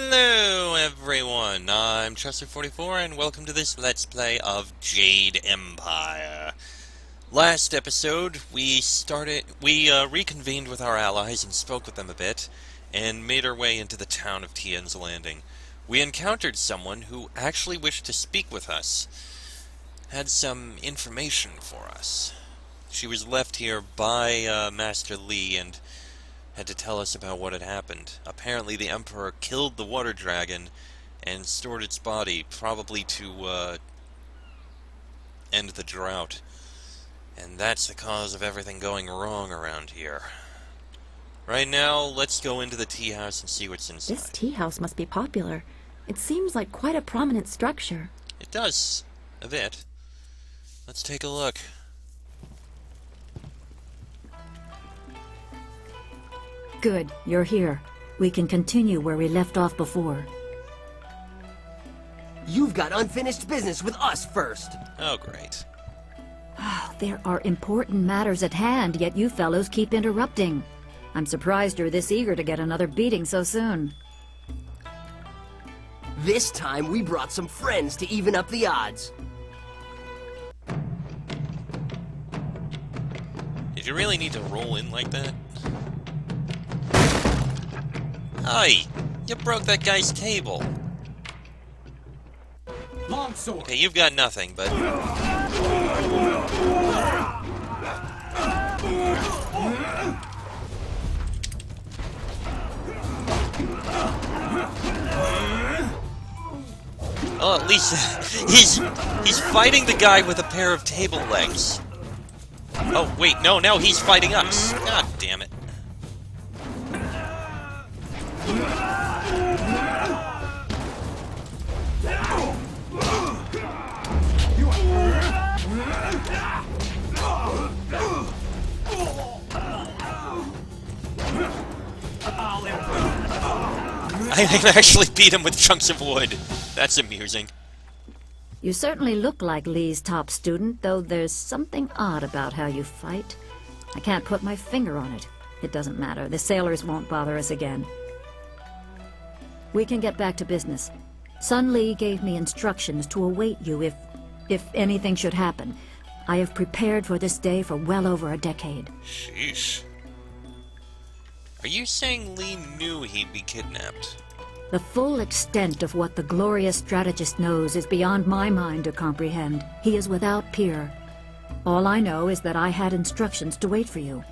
Hello everyone, I'm Chester44 and welcome to this Let's Play of Jade Empire. Last episode, we reconvened with our allies and spoke with them a bit, and made our way into the town of Tian's Landing. We encountered someone who actually wished to speak with us, had some information for us. She was left here by Master Li and had to tell us about what had happened. Apparently the Emperor killed the water dragon and stored its body, probably to end the drought. And that's the cause of everything going wrong around here. Right now, let's go into the tea house and see what's inside. This tea house must be popular. It seems like quite a prominent structure. It does, a bit. Let's take a look. Good, you're here. We can continue where we left off before. You've got unfinished business with us first. Oh, great. There are important matters at hand, yet you fellows keep interrupting. I'm surprised you're this eager to get another beating so soon. This time we brought some friends to even up the odds. Did you really need to roll in like that? Hey! You broke that guy's table! Longsword. Okay, you've got nothing, but... Oh, at least he's fighting the guy with a pair of table legs. Oh, wait, no, now he's fighting us. God damn it. I can actually beat him with chunks of wood. That's amusing. You certainly look like Lee's top student, though there's something odd about how you fight. I can't put my finger on it. It doesn't matter. The sailors won't bother us again. We can get back to business. Sun Li gave me instructions to await you if anything should happen. I have prepared for this day for well over a decade. Sheesh. Are you saying Li knew he'd be kidnapped? The full extent of what the glorious strategist knows is beyond my mind to comprehend. He is without peer. All I know is that I had instructions to wait for you.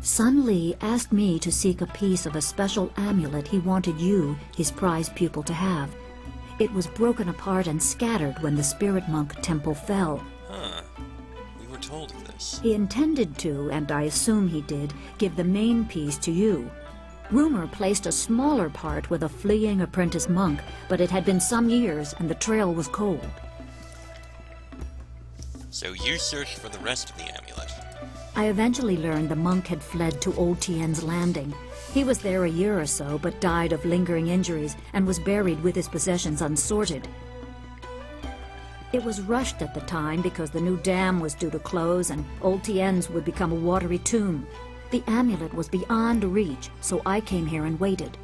Sun Li asked me to seek a piece of a special amulet he wanted you, his prize pupil, to have. It was broken apart and scattered when the spirit monk temple fell. Huh. We were told of this. He intended to, and I assume he did, give the main piece to you. Rumor placed a smaller part with a fleeing apprentice monk, but it had been some years and the trail was cold. So you searched for the rest of the amulet. I eventually learned the monk had fled to Old Tien's Landing. He was there a year or so, but died of lingering injuries and was buried with his possessions unsorted. It was rushed at the time because the new dam was due to close and Old Tien's would become a watery tomb. The amulet was beyond reach, so I came here and waited.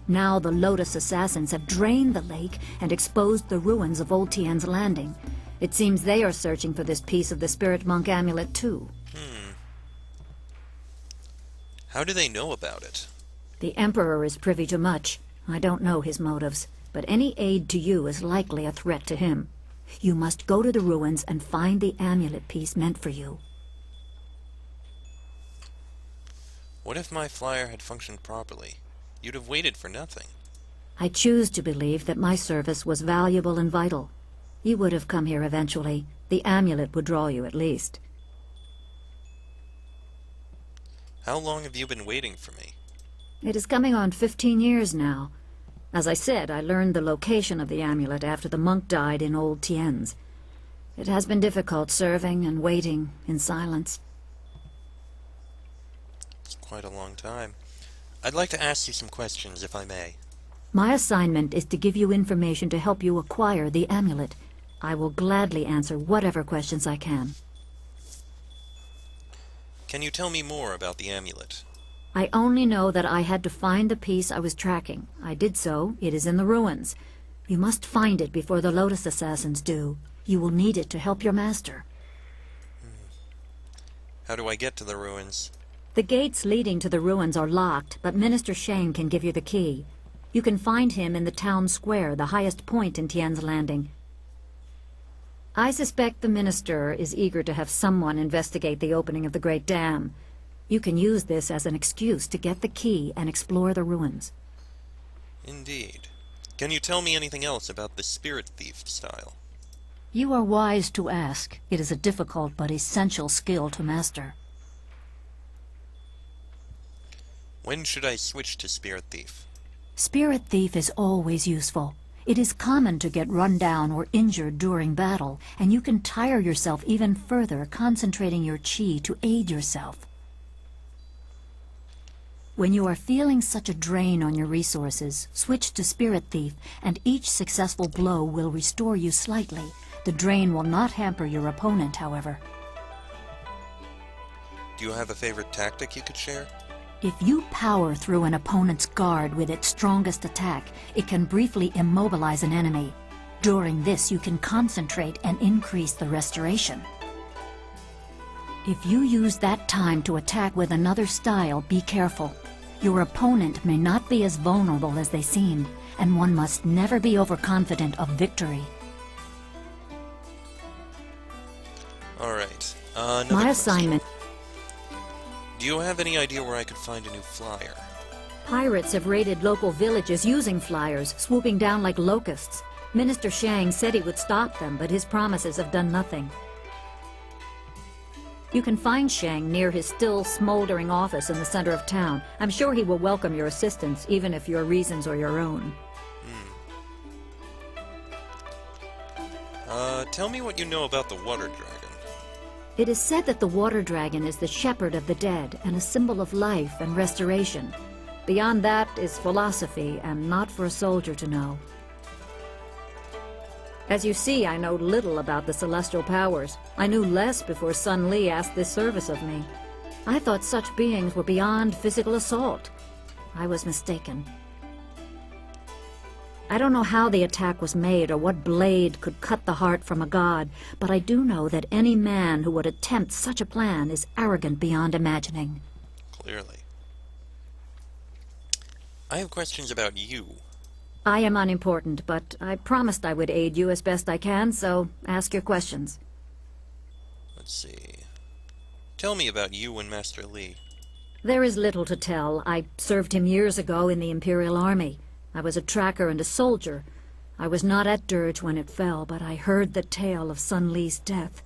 Now the Lotus assassins have drained the lake and exposed the ruins of Old Tien's Landing. It seems they are searching for this piece of the spirit monk amulet too. How do they know about it? The Emperor is privy to much. I don't know his motives, but any aid to you is likely a threat to him. You must go to the ruins and find the amulet piece meant for you. What if my flyer had functioned properly? You'd have waited for nothing. I choose to believe that my service was valuable and vital. You would have come here eventually. The amulet would draw you at least. How long have you been waiting for me? It is coming on 15 years now. As I said, I learned the location of the amulet after the monk died in Old Tien's. It has been difficult serving and waiting in silence. It's quite a long time. I'd like to ask you some questions, if I may. My assignment is to give you information to help you acquire the amulet. I will gladly answer whatever questions I can. Can you tell me more about the amulet? I only know that I had to find the piece I was tracking. I did so. It is in the ruins. You must find it before the Lotus Assassins do. You will need it to help your master. How do I get to the ruins? The gates leading to the ruins are locked, but Minister Shang can give you the key. You can find him in the town square, the highest point in Tian's Landing. I suspect the minister is eager to have someone investigate the opening of the Great Dam. You can use this as an excuse to get the key and explore the ruins. Indeed. Can you tell me anything else about the spirit thief style? You are wise to ask. It is a difficult but essential skill to master. When should I switch to spirit thief? Spirit thief is always useful. It is common to get run down or injured during battle, and you can tire yourself even further concentrating your chi to aid yourself. When you are feeling such a drain on your resources, switch to Spirit Thief, and each successful blow will restore you slightly. The drain will not hamper your opponent, however. Do you have a favorite tactic you could share? If you power through an opponent's guard with its strongest attack, it can briefly immobilize an enemy. During this, you can concentrate and increase the restoration. If you use that time to attack with another style, be careful. Your opponent may not be as vulnerable as they seem, and one must never be overconfident of victory. Alright, My assignment. Do you have any idea where I could find a new flyer? Pirates have raided local villages using flyers, swooping down like locusts. Minister Shang said he would stop them, but his promises have done nothing. You can find Shang near his still smoldering office in the center of town. I'm sure he will welcome your assistance, even if your reasons are your own. Tell me what you know about the water dragon. It is said that the water dragon is the shepherd of the dead and a symbol of life and restoration. Beyond that is philosophy, and not for a soldier to know. As you see, I know little about the celestial powers. I knew less before Sun Li asked this service of me. I thought such beings were beyond physical assault. I was mistaken. I don't know how the attack was made or what blade could cut the heart from a god, but I do know that any man who would attempt such a plan is arrogant beyond imagining. Clearly. I have questions about you. I am unimportant, but I promised I would aid you as best I can, so ask your questions. Let's see. Tell me about you and Master Li. There is little to tell. I served him years ago in the Imperial Army. I was a tracker and a soldier. I was not at Dirge when it fell, but I heard the tale of Sun Li's death.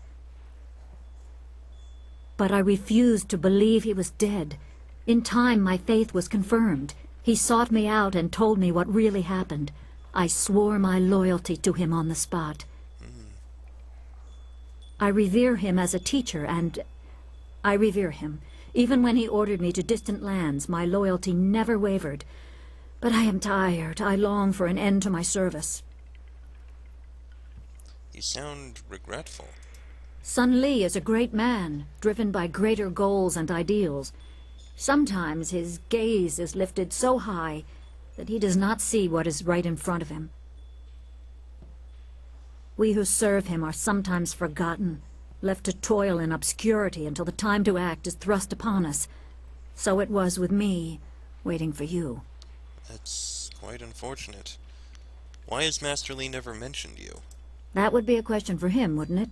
But I refused to believe he was dead. In time, my faith was confirmed. He sought me out and told me what really happened. I swore my loyalty to him on the spot. I revere him as a teacher, and I revere him. Even when he ordered me to distant lands, my loyalty never wavered. But I am tired. I long for an end to my service. You sound regretful. Sun Li is a great man, driven by greater goals and ideals. Sometimes his gaze is lifted so high that he does not see what is right in front of him. We who serve him are sometimes forgotten, left to toil in obscurity until the time to act is thrust upon us. So it was with me, waiting for you. That's quite unfortunate. Why has Master Li never mentioned you? That would be a question for him, wouldn't it?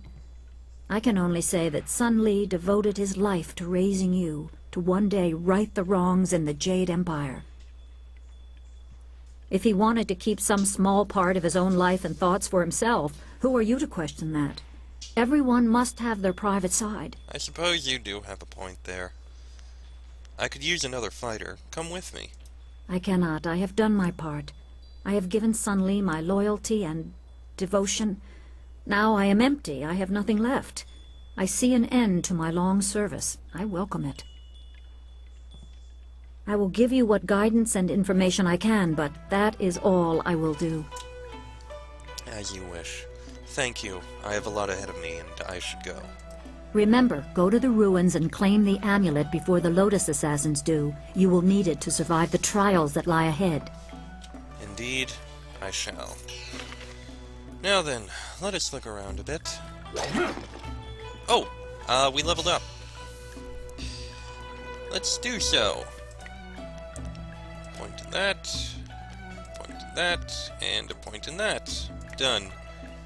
I can only say that Sun Li devoted his life to raising you, to one day right the wrongs in the Jade Empire. If he wanted to keep some small part of his own life and thoughts for himself, who are you to question that? Everyone must have their private side. I suppose you do have a point there. I could use another fighter. Come with me. I cannot. I have done my part. I have given Sun Li my loyalty and devotion. Now I am empty. I have nothing left. I see an end to my long service. I welcome it. I will give you what guidance and information I can, but that is all I will do. As you wish. Thank you. I have a lot ahead of me, and I should go. Remember, go to the ruins and claim the amulet before the Lotus Assassins do. You will need it to survive the trials that lie ahead. Indeed, I shall. Now then, let us look around a bit. Oh, we leveled up. Let's do so. Point in that, point in that, and a point in that. Done.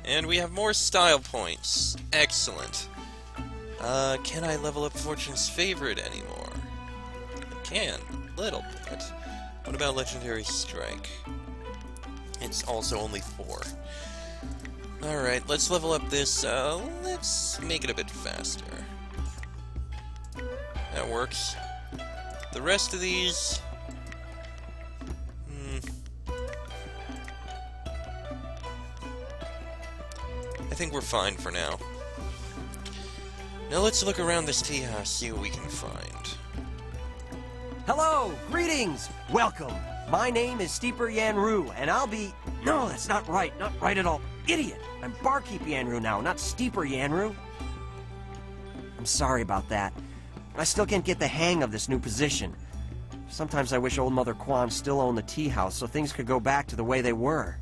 And we have more style points. Excellent. Can I level up Fortune's Favorite anymore? I can, a little bit. What about Legendary Strike? It's also only 4. Alright, let's level up this, let's make it a bit faster. That works. The rest of these... I think we're fine for now. Now let's look around this tea house, see what we can find. Hello, greetings, welcome. My name is Steeper Yanru, and I'll be... No, that's not right at all. Idiot! I'm Barkeep Yanru now, not Steeper Yanru. I'm sorry about that. I still can't get the hang of this new position. Sometimes I wish Old Mother Quan still owned the tea house so things could go back to the way they were.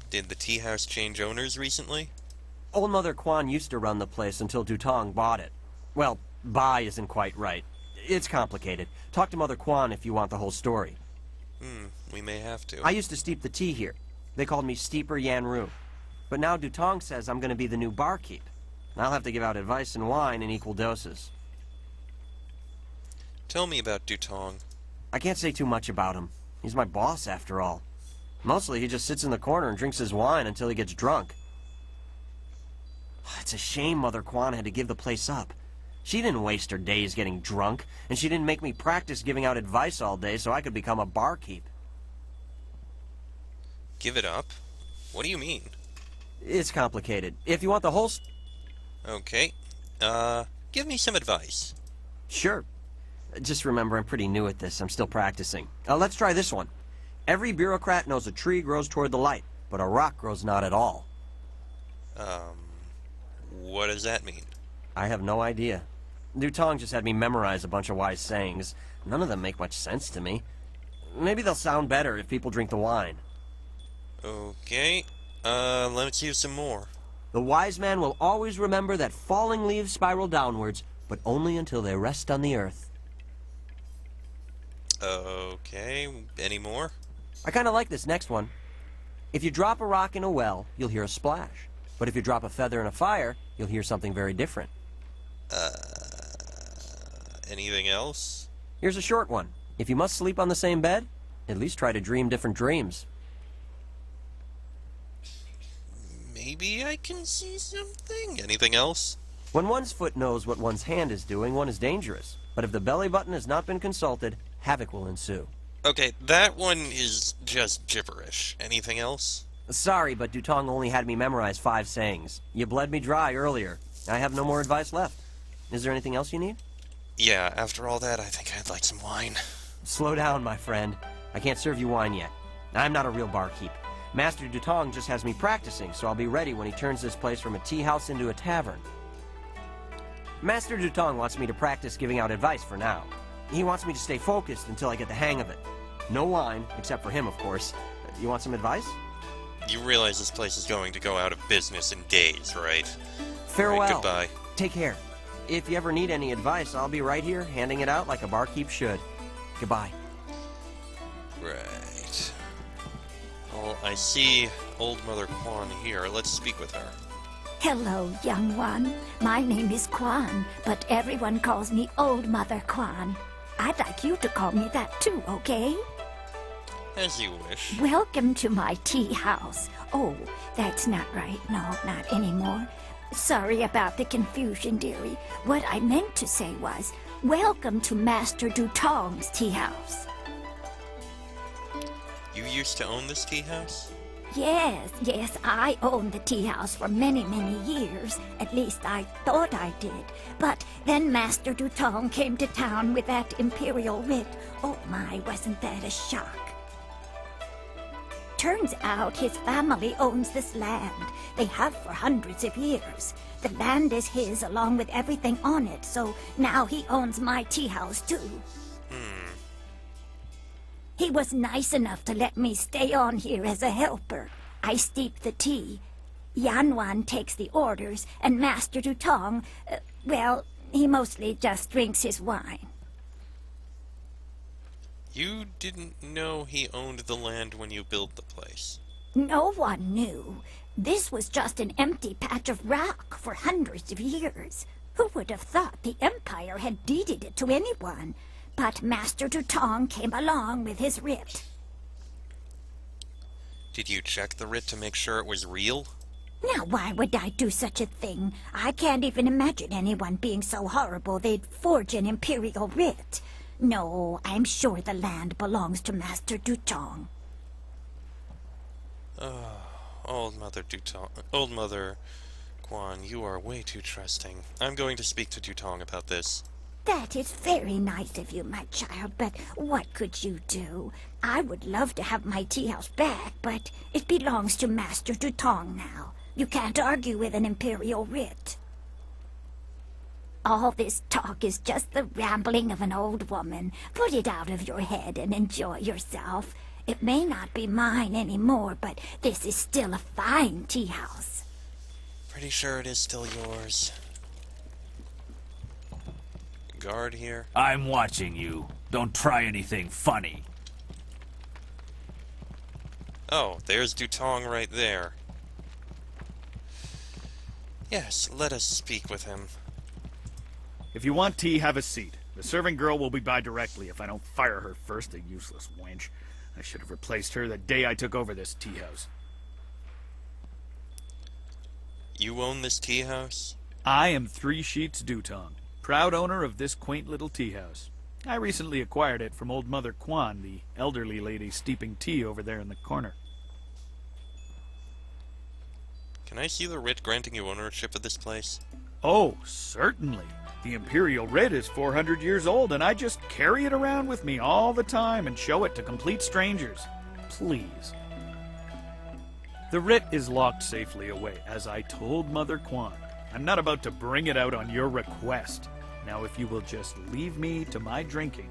Did the tea house change owners recently? Old Mother Quan used to run the place until Dutong bought it. Well, buy isn't quite right. It's complicated. Talk to Mother Quan if you want the whole story. We may have to. I used to steep the tea here. They called me Steeper Yanru. But now Dutong says I'm going to be the new barkeep. I'll have to give out advice and wine in equal doses. Tell me about Dutong. I can't say too much about him. He's my boss, after all. Mostly, he just sits in the corner and drinks his wine until he gets drunk. It's a shame Mother Quan had to give the place up. She didn't waste her days getting drunk, and she didn't make me practice giving out advice all day so I could become a barkeep. Give it up? What do you mean? It's complicated. If you want the whole... Okay. Give me some advice. Sure. Just remember, I'm pretty new at this. I'm still practicing. Let's try this one. Every bureaucrat knows a tree grows toward the light, but a rock grows not at all. What does that mean? I have no idea. Dutong just had me memorize a bunch of wise sayings. None of them make much sense to me. Maybe they'll sound better if people drink the wine. Okay. Let's hear some more. The wise man will always remember that falling leaves spiral downwards, but only until they rest on the earth. Okay. Any more? I kind of like this next one. If you drop a rock in a well, you'll hear a splash. But if you drop a feather in a fire, you'll hear something very different. Anything else? Here's a short one. If you must sleep on the same bed, at least try to dream different dreams. Maybe I can see something. Anything else? When one's foot knows what one's hand is doing, one is dangerous. But if the belly button has not been consulted, havoc will ensue. Okay, that one is just gibberish. Anything else? Sorry, but Dutong only had me memorize 5 sayings. You bled me dry earlier. I have no more advice left. Is there anything else you need? Yeah, after all that, I think I'd like some wine. Slow down, my friend. I can't serve you wine yet. I'm not a real barkeep. Master Dutong just has me practicing, so I'll be ready when he turns this place from a tea house into a tavern. Master Dutong wants me to practice giving out advice for now. He wants me to stay focused until I get the hang of it. No wine, except for him, of course. You want some advice? You realize this place is going to go out of business in days, right? Farewell. All right, goodbye. Take care. If you ever need any advice, I'll be right here, handing it out like a barkeep should. Goodbye. Right. Well, I see Old Mother Quan here. Let's speak with her. Hello, young one. My name is Quan, but everyone calls me Old Mother Quan. I'd like you to call me that too, okay? As you wish. Welcome to my tea house. Oh, that's not right. No, not anymore. Sorry about the confusion, dearie. What I meant to say was, welcome to Master Dutong's tea house. You used to own this tea house? Yes, I owned the tea house for many, many years. At least I thought I did. But then Master Dutong came to town with that imperial writ. Oh my, wasn't that a shock? turns out his family owns this land. They have for hundreds of years. The land is his along with everything on it, so now he owns my tea house too. He was nice enough to let me stay on here as a helper. I steep the tea. Yanwan takes the orders, and Master Dutong, well, he mostly just drinks his wine. You didn't know he owned the land when you built the place. No one knew. This was just an empty patch of rock for hundreds of years. Who would have thought the Empire had deeded it to anyone? But Master Dutong came along with his writ. Did you check the writ to make sure it was real? Now, why would I do such a thing? I can't even imagine anyone being so horrible they'd forge an imperial writ. No, I'm sure the land belongs to Master Dutong. Old Mother Quan, you are way too trusting. I'm going to speak to Dutong about this. That is very nice of you, my child, but what could you do? I would love to have my tea house back, but it belongs to Master Dutong now. You can't argue with an imperial writ. All this talk is just the rambling of an old woman. Put it out of your head and enjoy yourself. It may not be mine anymore, but this is still a fine tea house. Pretty sure it is still yours. Guard here. I'm watching you. Don't try anything funny. Oh, there's Dutong right there. Yes, let us speak with him. If you want tea, have a seat. The serving girl will be by directly if I don't fire her first, a useless wench. I should have replaced her the day I took over this tea house. You own this tea house? I am Three Sheets Dutong, proud owner of this quaint little tea house. I recently acquired it from old Mother Quan, the elderly lady steeping tea over there in the corner. Can I see the writ granting you ownership of this place? Oh, certainly. The Imperial writ is 400 years old, and I just carry it around with me all the time and show it to complete strangers. Please. The writ is locked safely away, as I told Mother Quan. I'm not about to bring it out on your request. Now, if you will just leave me to my drinking.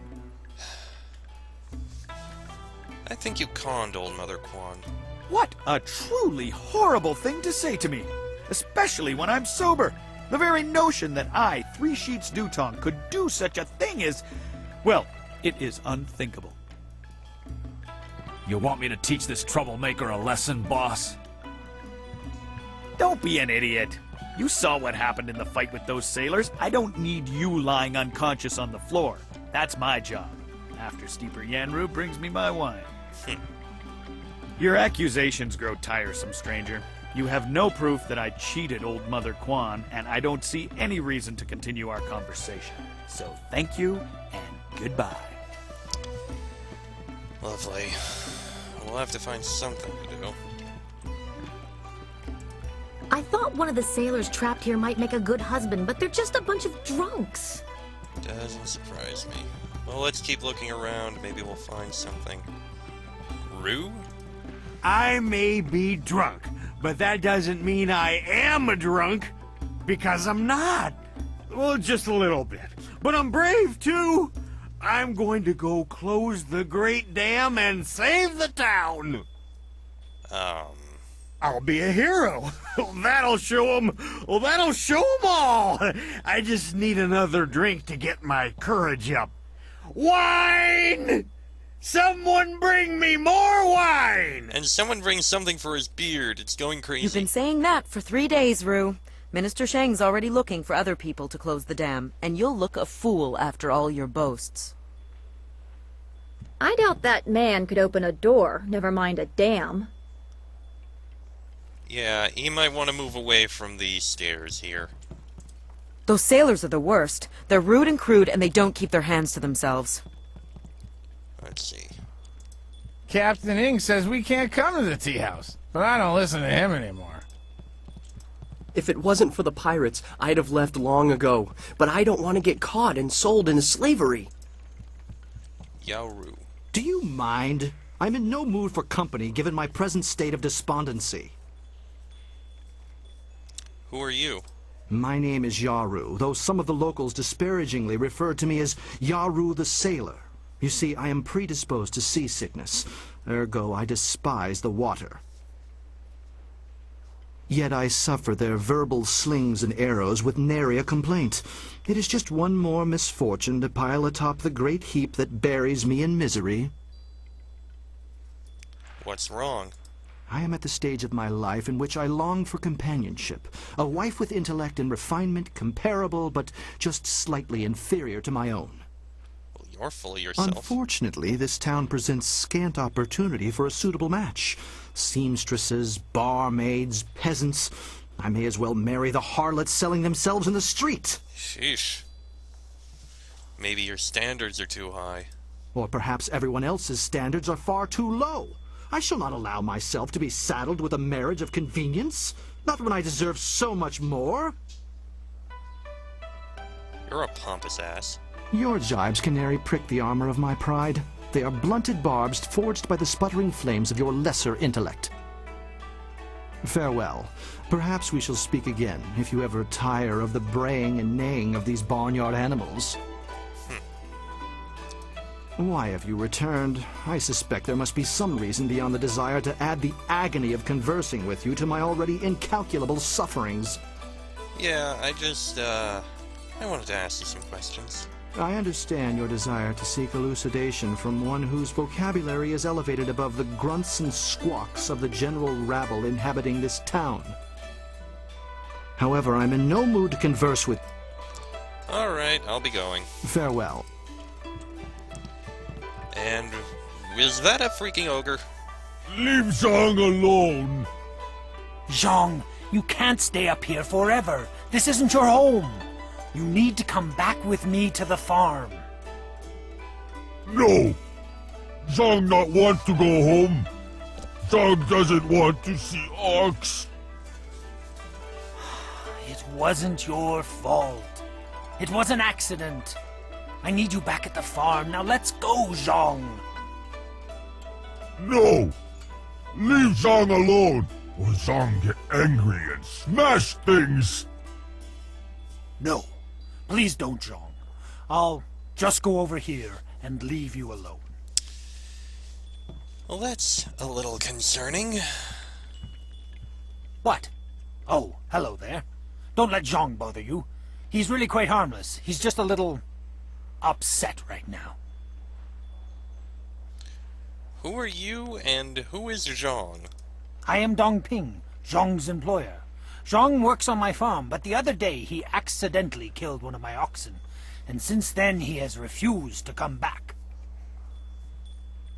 I think you conned old Mother Quan. What a truly horrible thing to say to me, especially when I'm sober. The very notion that I, Three Sheets Dutong, could do such a thing is, well, it is unthinkable. You want me to teach this troublemaker a lesson, boss? Don't be an idiot. You saw what happened in the fight with those sailors. I don't need you lying unconscious on the floor. That's my job. After Steeper Yanru brings me my wine. Your accusations grow tiresome, stranger. You have no proof that I cheated old Mother Quan, and I don't see any reason to continue our conversation. So thank you, and goodbye. Lovely. We'll have to find something to do. I thought one of the sailors trapped here might make a good husband, but they're just a bunch of drunks. Doesn't surprise me. Well, let's keep looking around. Maybe we'll find something. Rue? I may be drunk, but that doesn't mean I am a drunk, because I'm not. Well, just a little bit. But I'm brave, too. I'm going to go close the Great Dam and save the town. I'll be a hero. That'll show 'em. Well, that'll show 'em all. I just need another drink to get my courage up. Wine! Someone bring me more wine! And someone brings something for his beard. It's going crazy. You've been saying that for 3 days, Rue. Minister Sheng's already looking for other people to close the dam, and you'll look a fool after all your boasts. I doubt that man could open a door, never mind a dam. Yeah, he might want to move away from the stairs here. Those sailors are the worst. They're rude and crude, and they don't keep their hands to themselves. Let's see. Captain Ing says we can't come to the tea house, but I don't listen to him anymore. If it wasn't for the pirates, I'd have left long ago. But I don't want to get caught and sold into slavery. Yaoru. Do you mind? I'm in no mood for company given my present state of despondency. Who are you? My name is Yaru, though some of the locals disparagingly refer to me as Yaru the Sailor. You see, I am predisposed to seasickness. Ergo, I despise the water. Yet I suffer their verbal slings and arrows with nary a complaint. It is just one more misfortune to pile atop the great heap that buries me in misery. What's wrong? I am at the stage of my life in which I long for companionship. A wife with intellect and refinement comparable, but just slightly inferior to my own. Well, you're full of yourself. Unfortunately, this town presents scant opportunity for a suitable match. Seamstresses, barmaids, peasants. I may as well marry the harlots selling themselves in the street. Sheesh. Maybe your standards are too high. Or perhaps everyone else's standards are far too low. I shall not allow myself to be saddled with a marriage of convenience. Not when I deserve so much more. You're a pompous ass. Your jibes can nary prick the armor of my pride. They are blunted barbs forged by the sputtering flames of your lesser intellect. Farewell. Perhaps we shall speak again, if you ever tire of the braying and neighing of these barnyard animals. Why have you returned? I suspect there must be some reason beyond the desire to add the agony of conversing with you to my already incalculable sufferings. Yeah, I wanted to ask you some questions. I understand your desire to seek elucidation from one whose vocabulary is elevated above the grunts and squawks of the general rabble inhabiting this town. However, I'm in no mood to converse with... Alright, I'll be going. Farewell. And is that a freaking ogre? Leave Zhang alone. Zhang, you can't stay up here forever. This isn't your home. You need to come back with me to the farm. No. Zhang not want to go home. Zhang doesn't want to see Ox. It wasn't your fault. It was an accident. I need you back at the farm. Now let's go, Zhang. No. Leave Zhang alone, or Zhang get angry and smash things. No. Please don't, Zhang. I'll just go over here and leave you alone. Well, that's a little concerning. What? Oh, hello there. Don't let Zhang bother you. He's really quite harmless. He's just a little upset right now. Who are you, and who is Zhang? I am Dong Ping, Zhang's employer. Zhang works on my farm, but the other day he accidentally killed one of my oxen, and since then he has refused to come back.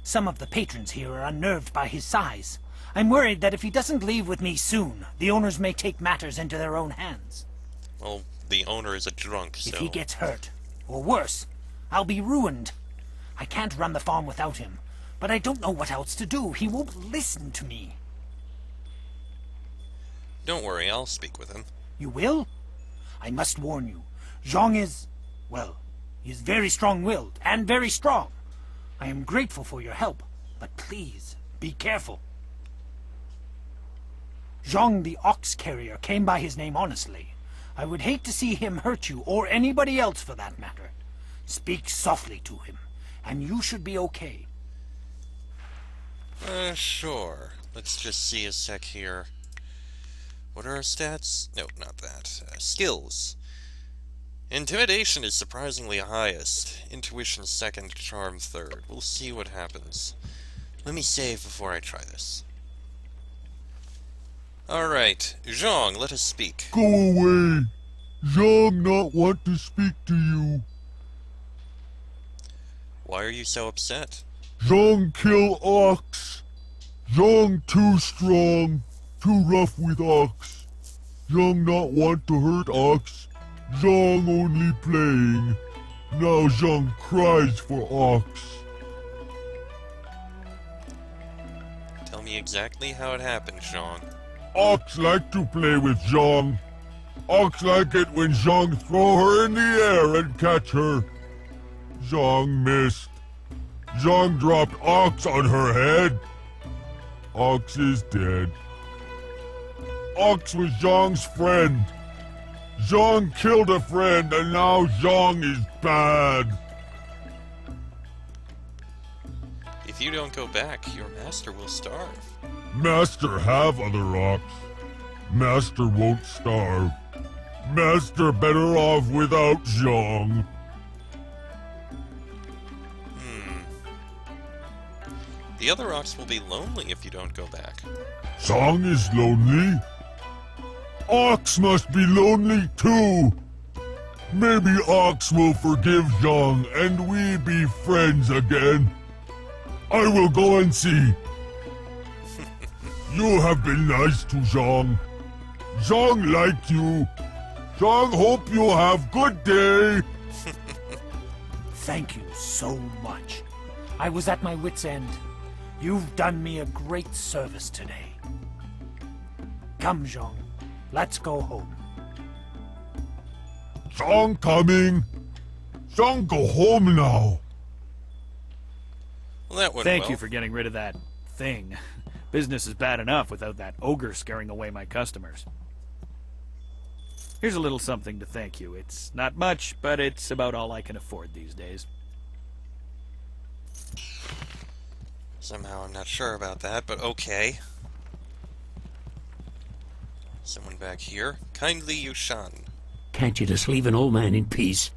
Some of the patrons here are unnerved by his size. I'm worried that if he doesn't leave with me soon, the owners may take matters into their own hands. Well, the owner is a drunk, so... If he gets hurt, or worse, I'll be ruined. I can't run the farm without him, but I don't know what else to do. He won't listen to me. Don't worry, I'll speak with him. You will? I must warn you, Zhang is, well, he is very strong-willed and very strong. I am grateful for your help, but please, be careful. Zhang the ox carrier came by his name honestly. I would hate to see him hurt you, or anybody else for that matter. Speak softly to him, and you should be okay. Sure. Let's just see a sec here. What are our stats? No, not that. Skills. Intimidation is surprisingly highest. Intuition second, charm third. We'll see what happens. Let me save before I try this. Alright, Zhang, let us speak. Go away. Zhang not want to speak to you. Why are you so upset? Zhang kill Ox. Zhang too strong. Too rough with Ox. Zhang not want to hurt Ox. Zhang only playing. Now Zhang cries for Ox. Tell me exactly how it happened, Zhang. Ox like to play with Zhang. Ox like it when Zhang throw her in the air and catch her. Zhang missed. Zhang dropped Ox on her head. Ox is dead. Ox was Zhang's friend. Zhang killed a friend, and now Zhang is bad. If you don't go back, your master will starve. Master have other Ox. Master won't starve. Master better off without Zhang. The other ox will be lonely if you don't go back. Zhang is lonely. Ox must be lonely too. Maybe Ox will forgive Zhang and we be friends again. I will go and see. You have been nice to Zhang. Zhang liked you. Zhang hope you have good day. Thank you so much. I was at my wit's end. You've done me a great service today. Come, Zhang. Let's go home. Zhang coming. Zhang go home now. Well, that went Thank well. you for getting rid of that thing. Business is bad enough without that ogre scaring away my customers. Here's a little something to thank you. It's not much, but it's about all I can afford these days. Somehow I'm not sure about that, but okay. Someone back here. Kindly Yushan. Can't you just leave an old man in peace?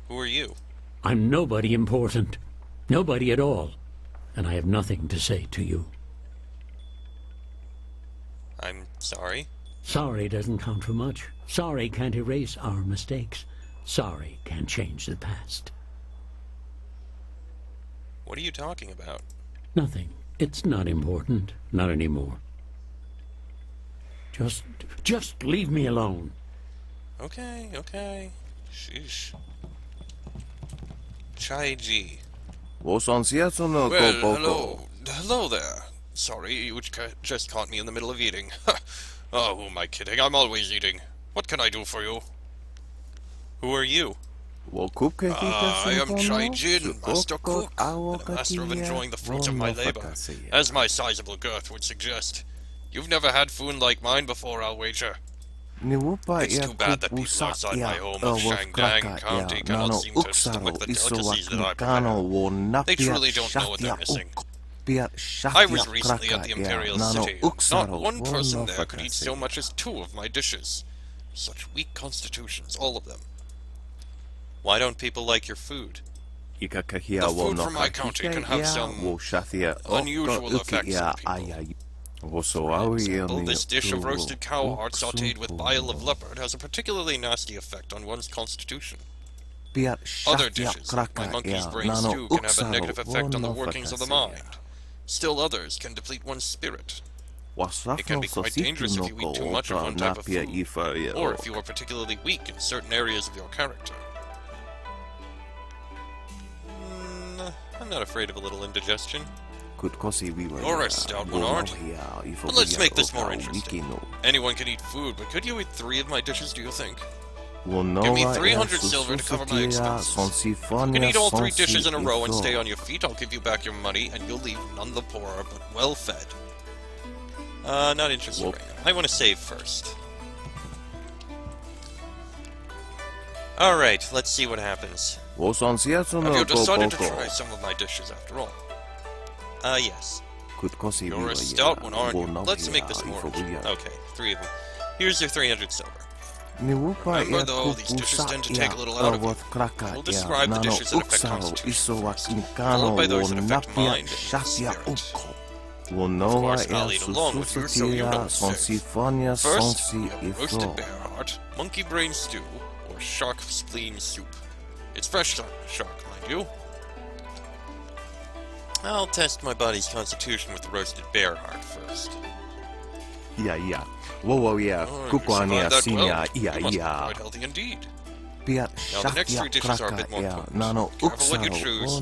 Who are you? I'm nobody important. Nobody at all. And I have nothing to say to you. I'm sorry. Sorry doesn't count for much. Sorry can't erase our mistakes. Sorry can't change the past. What are you talking about? Nothing. It's not important. Not anymore. Just leave me alone. Okay, okay. Sheesh. Chai-ji. Well, hello. Hello there. Sorry, you just caught me in the middle of eating. Oh, who am I kidding? I'm always eating. What can I do for you? Who are you? I am Jade, Master Cook, and a master of enjoying the fruits of my labor, as my sizable girth would suggest. You've never had food like mine before, I'll wager. It's too bad that people outside my home of Shandang County cannot seem to stomach the delicacies that I prepare. They truly don't know what they're missing. I was recently at the Imperial City. Not one person there could eat so much as 2 of my dishes. Such weak constitutions, all of them. Why don't people like your food? The food from my country can have some unusual effects on people. For example, this dish of roasted cow heart sautéed with bile of leopard has a particularly nasty effect on one's constitution. Other dishes, like my monkey's brain stew, can have a negative effect on the workings of the mind. Still others can deplete one's spirit. It can be quite dangerous if you eat too much of one type of food, or if you are particularly weak in certain areas of your character. I'm not afraid of a little indigestion. You're a stout one, aren't you? But let's make this more interesting. Anyone can eat food, but could you eat 3 of my dishes, do you think? Give me 300 silver to cover my expenses. You can eat all 3 dishes in a row and stay on your feet. I'll give you back your money, and you'll leave none the poorer, but well fed. Not interested right now. I want to save first. Alright, let's see what happens. Have you decided to try some of my dishes after all? Yes. You're a stout one, aren't you? Let's make this more interesting. Okay, 3 of them. Here's your 300 silver. Remember though, these dishes tend to take a little out of you. We'll describe the dishes that affect constitution first, followed by those that affect mind and spirit. Of course, I'll eat along with you so you don't save. First, we have roasted bear heart, monkey brain stew, or shark spleen soup. It's fresh shark, mind you. I'll test my body's constitution with the roasted bear heart first. Oh, you survived that well. You must be quite healthy indeed. Now the next 3 dishes are a bit more potent. Careful what you choose.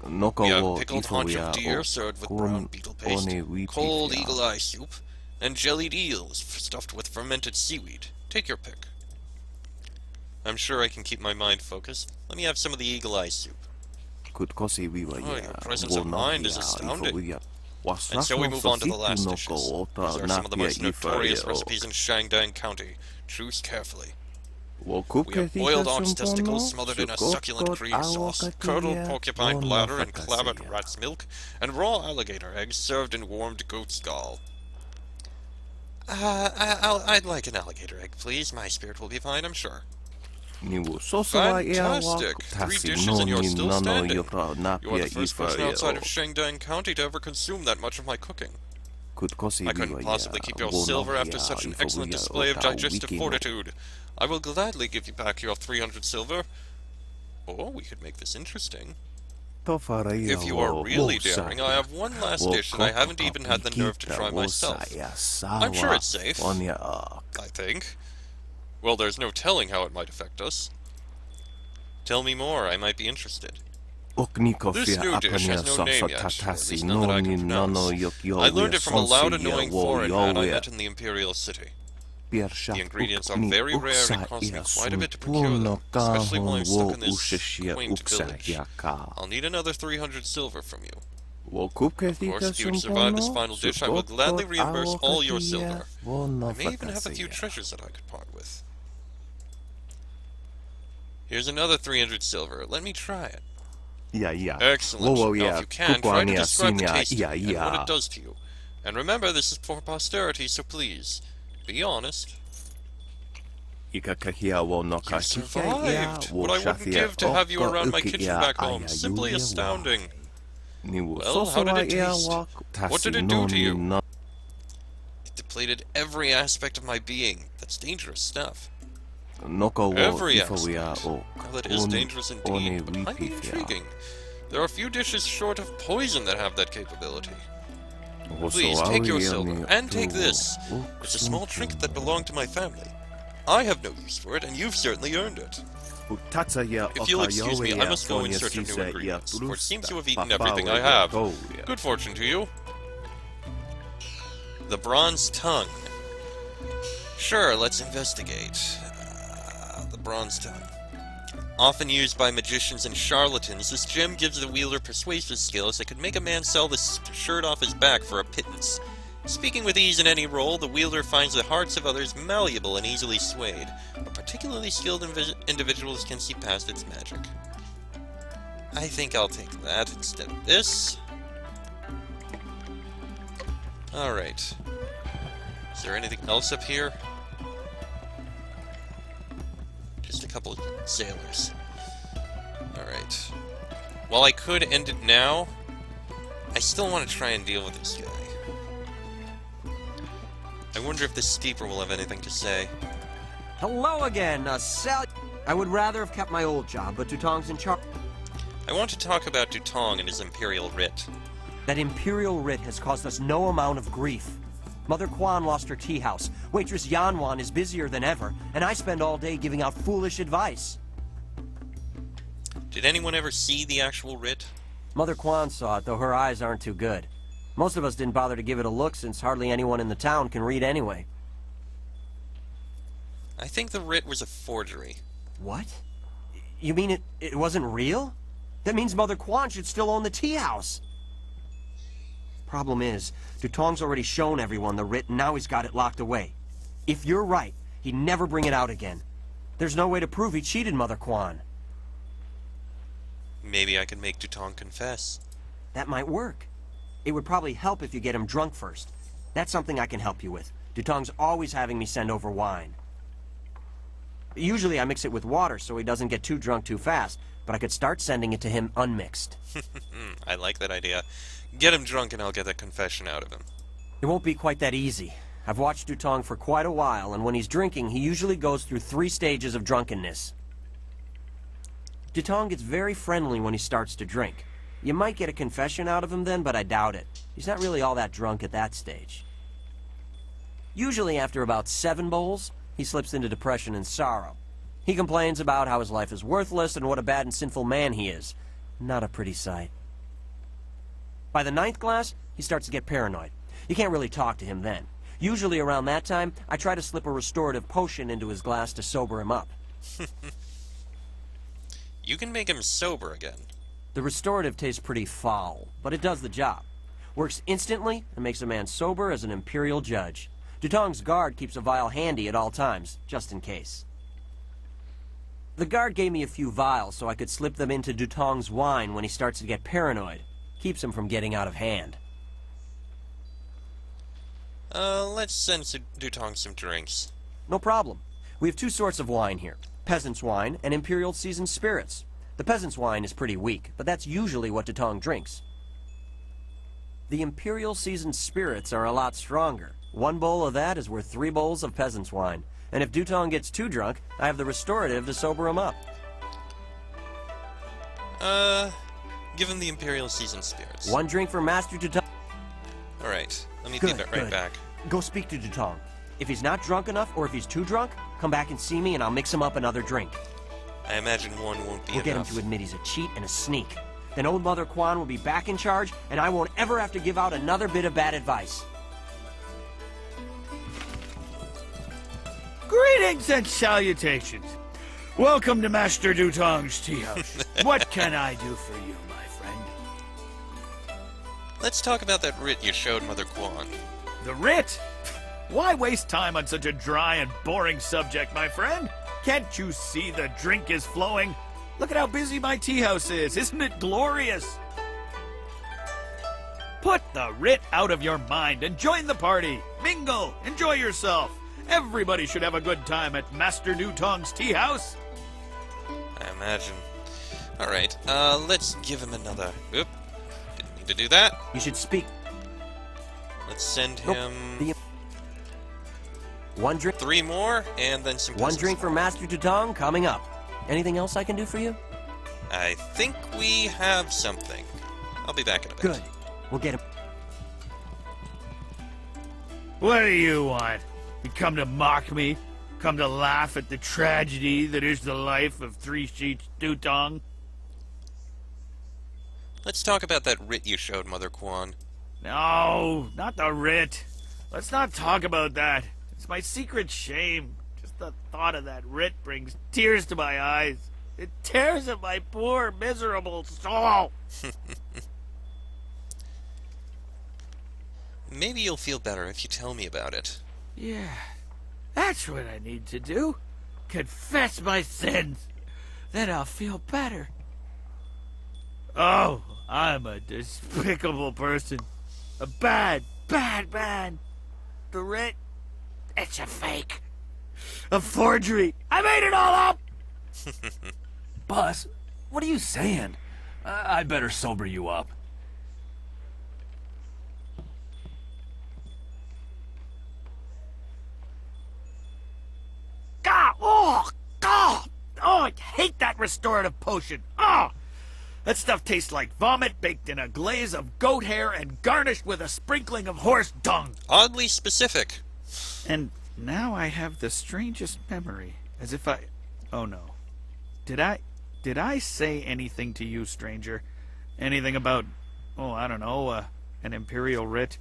We have pickled haunch of deer served with brown beetle paste, cold eagle eye soup, and jellied eels stuffed with fermented seaweed. Take your pick. I'm sure I can keep my mind focused. Let me have some of the eagle eye soup. Oh, your presence of mind is astounding. And so we move on to the last dishes. These are some of the most notorious recipes in Shangdang County. Choose carefully. We have boiled ox testicles smothered in a succulent cream sauce, curdled porcupine bladder and clabbered rat's milk, and raw alligator eggs served in warmed goat's gall. I'd like an alligator egg, please. My spirit will be fine, I'm sure. Fantastic! 3 dishes and you're still standing. You are the first person outside of Shangdang County to ever consume that much of my cooking. I couldn't possibly keep your silver after such an excellent display of digestive fortitude. I will gladly give you back your 300 silver. Or we could make this interesting. If you are really daring, I have one last dish that I haven't even had the nerve to try myself. I'm sure it's safe. I think. Well, there's no telling how it might affect us. Tell me more, I might be interested. This new dish has no name yet, or at least none that I can pronounce. I learned it from a loud, annoying foreign man I met in the Imperial City. The ingredients are very rare and it costs me quite a bit to procure them, especially while I'm stuck in this quaint village. I'll need another 300 silver from you. Of course, if you survive this final dish, I will gladly reimburse all your silver. I may even have a few treasures that I could part with. Here's another 300 silver. Let me try it. Excellent. Now, if you can, try to describe the taste of it and what it does to you. And remember, this is for posterity, so please, be honest. You survived! What I wouldn't give to have you around my kitchen back home. Simply astounding. Well, how did it taste? What did it do to you? It depleted every aspect of my being. That's dangerous stuff. Every aspect. Well, it is dangerous indeed, but highly intriguing. There are few dishes short of poison that have that capability. Please, take your silver, and take this. It's a small trinket that belonged to my family. I have no use for it, and you've certainly earned it. If you'll excuse me, I must go in search of new ingredients, for it seems you have eaten everything I have. Good fortune to you. The bronze tongue. Sure, let's investigate. The bronze tongue. Often used by magicians and charlatans, this gem gives the wielder persuasive skills that could make a man sell the shirt off his back for a pittance. Speaking with ease in any role, the wielder finds the hearts of others malleable and easily swayed, but particularly skilled individuals can see past its magic. I think I'll take that instead of this. Alright. Is there anything else up here? Just a couple of sailors. Alright. While I could end it now, I still want to try and deal with this guy. I wonder if the steeper will have anything to say. Hello again, I would rather have kept my old job, but Dutong's in charge. I want to talk about Dutong and his Imperial Writ. That Imperial Writ has caused us no amount of grief. Mother Quan lost her Teahouse, waitress Yanwan is busier than ever, and I spend all day giving out foolish advice. Did anyone ever see the actual writ? Mother Quan saw it, though her eyes aren't too good. Most of us didn't bother to give it a look since hardly anyone in the town can read anyway. I think the writ was a forgery. What? You mean it wasn't real? That means Mother Quan should still own the Teahouse. Problem is, Dutong's already shown everyone the writ and now he's got it locked away. If you're right, he'd never bring it out again. There's no way to prove he cheated Mother Quan. Maybe I can make Dutong confess. That might work. It would probably help if you get him drunk first. That's something I can help you with. Dutong's always having me send over wine. Usually I mix it with water so he doesn't get too drunk too fast, but I could start sending it to him unmixed. I like that idea. Get him drunk and I'll get that confession out of him. It won't be quite that easy. I've watched Dutong for quite a while, and when he's drinking, he usually goes through 3 stages of drunkenness. Dutong gets very friendly when he starts to drink. You might get a confession out of him then, but I doubt it. He's not really all that drunk at that stage. Usually after about 7 bowls, he slips into depression and sorrow. He complains about how his life is worthless and what a bad and sinful man he is. Not a pretty sight. By the 9th glass, he starts to get paranoid. You can't really talk to him then. Usually around that time, I try to slip a restorative potion into his glass to sober him up. You can make him sober again. The restorative tastes pretty foul, but it does the job. Works instantly and makes a man sober as an imperial judge. Dutong's guard keeps a vial handy at all times, just in case. The guard gave me a few vials so I could slip them into Dutong's wine when he starts to get paranoid. Keeps him from getting out of hand. Let's send Dutong some drinks. No problem. We have two sorts of wine here. Peasant's wine and Imperial seasoned spirits. The peasant's wine is pretty weak, but that's usually what Dutong drinks. The Imperial seasoned spirits are a lot stronger. One bowl of that is worth 3 bowls of peasant's wine. And if Dutong gets too drunk, I have the restorative to sober him up. Give him the Imperial seasoned spirits. 1 drink for Master Dutong. Alright, let me be right back. Go speak to Dutong. If he's not drunk enough, or if he's too drunk, come back and see me and I'll mix him up another drink. I imagine 1 won't be We'll get him to admit he's a cheat and a sneak. Then old Mother Quan will be back in charge, and I won't ever have to give out another bit of bad advice. Greetings and salutations. Welcome to Master Dutong's Teahouse. What can I do for you, my friend? Let's talk about that writ you showed Mother Quan. The writ? Why waste time on such a dry and boring subject, my friend? Can't you see the drink is flowing? Look at how busy my teahouse is. Isn't it glorious? Put the writ out of your mind and join the party. Mingle. Enjoy yourself. Everybody should have a good time at Master Dutong's Teahouse. I imagine. Alright, let's give him another. Oop. Didn't need to do that. You should speak. Let's send him... 1 drink. 3 more, and then some... 1 drink for Master Dutong coming up. Anything else I can do for you? I think we have something. I'll be back in a bit. Good. We'll get him. What do you want? You come to mock me? Come to laugh at the tragedy that is the life of 3 Sheets Dutong? Let's talk about that writ you showed Mother Quan. No, not the writ. Let's not talk about that. It's my secret shame. Just the thought of that writ brings tears to my eyes. It tears at my poor, miserable soul. Maybe you'll feel better if you tell me about it. Yeah, that's what I need to do. Confess my sins. Then I'll feel better. Oh, I'm a despicable person. A bad, bad man. The writ, it's a fake. A forgery. I made it all up! Boss, what are you saying? I better sober you up. Oh, I hate that restorative potion. Oh, that stuff tastes like vomit baked in a glaze of goat hair and garnished with a sprinkling of horse dung. Oddly specific. And now I have the strangest memory, as if I... Oh no. Did I say anything to you, stranger? Anything about, oh, I don't know, an imperial writ?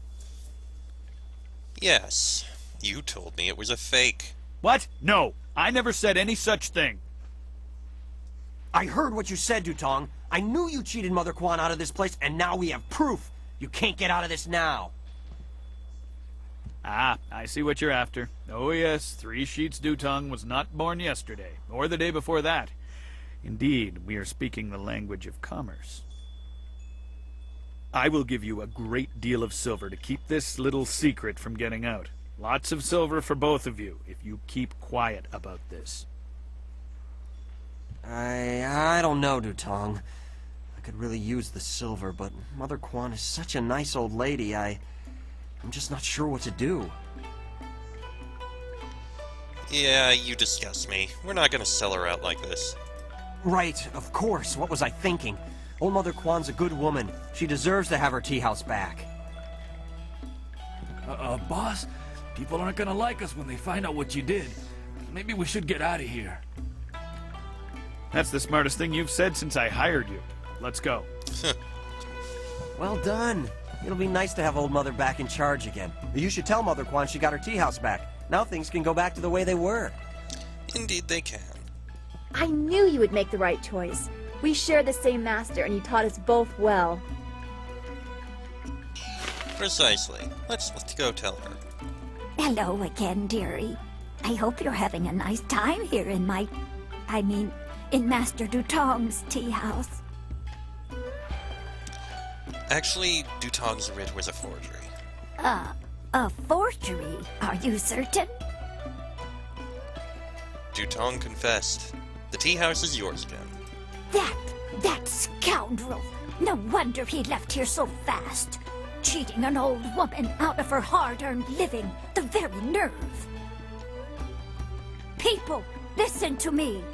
Yes. You told me it was a fake. What? No, I never said any such thing. I heard what you said, Dutong. I knew you cheated Mother Quan out of this place, and now we have proof. You can't get out of this now. Ah, I see what you're after. Oh yes, 3 Sheets Dutong was not born yesterday, or the day before that. Indeed, we are speaking the language of commerce. I will give you a great deal of silver to keep this little secret from getting out. Lots of silver for both of you, if you keep quiet about this. I don't know, Dutong. I could really use the silver, but Mother Quan is such a nice old lady, I'm just not sure what to do. Yeah, you disgust me. We're not gonna sell her out like this. Right, of course. What was I thinking? Old Mother Quan's a good woman. She deserves to have her tea house back. Boss, people aren't gonna like us when they find out what you did. Maybe we should get out of here. That's the smartest thing you've said since I hired you. Let's go. Well done. It'll be nice to have old Mother back in charge again. You should tell Mother Quan she got her tea house back. Now things can go back to the way they were. Indeed they can. I knew you would make the right choice. We share the same master, and he taught us both well. Precisely. Let's go tell her. Hello again, dearie. I hope you're having a nice time here in in Master Dutong's tea house. Actually, Dutong's writ was a forgery. A forgery? Are you certain? Dutong confessed. The tea house is yours again. That scoundrel! No wonder he left here so fast. Cheating an old woman out of her hard-earned living. The very nerve. People, listen to me.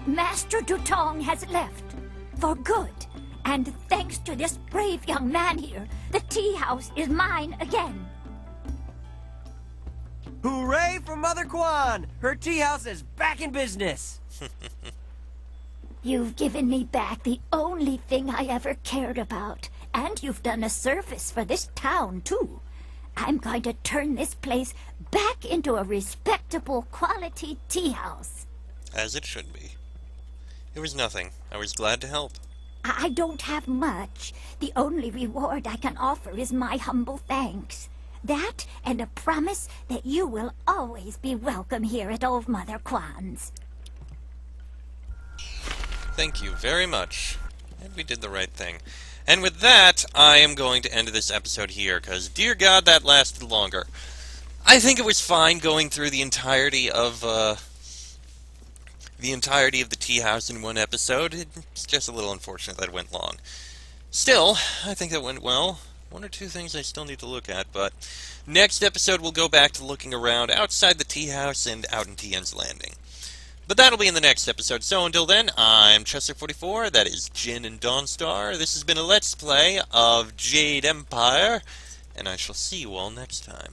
Master Dutong has left. For good. And thanks to this brave young man here, the tea house is mine again. Hooray for Mother Kwan! Her tea house is back in business! You've given me back the only thing I ever cared about. And you've done a service for this town, too. I'm going to turn this place back into a respectable quality tea house. As it should be. It was nothing. I was glad to help. I don't have much. The only reward I can offer is my humble thanks. That and a promise that you will always be welcome here at Old Mother Kwan's. Thank you very much. And we did the right thing. And with that, I am going to end this episode here, because, dear God, that lasted longer. I think it was fine going through the entirety of the tea house in one episode. It's just a little unfortunate that it went long. Still, I think that went well. One or two things I still need to look at, but next episode we'll go back to looking around outside the tea house and out in Tien's Landing. But that'll be in the next episode, so until then, I'm Chester44, that is Jin and Dawnstar. This has been a Let's Play of Jade Empire, and I shall see you all next time.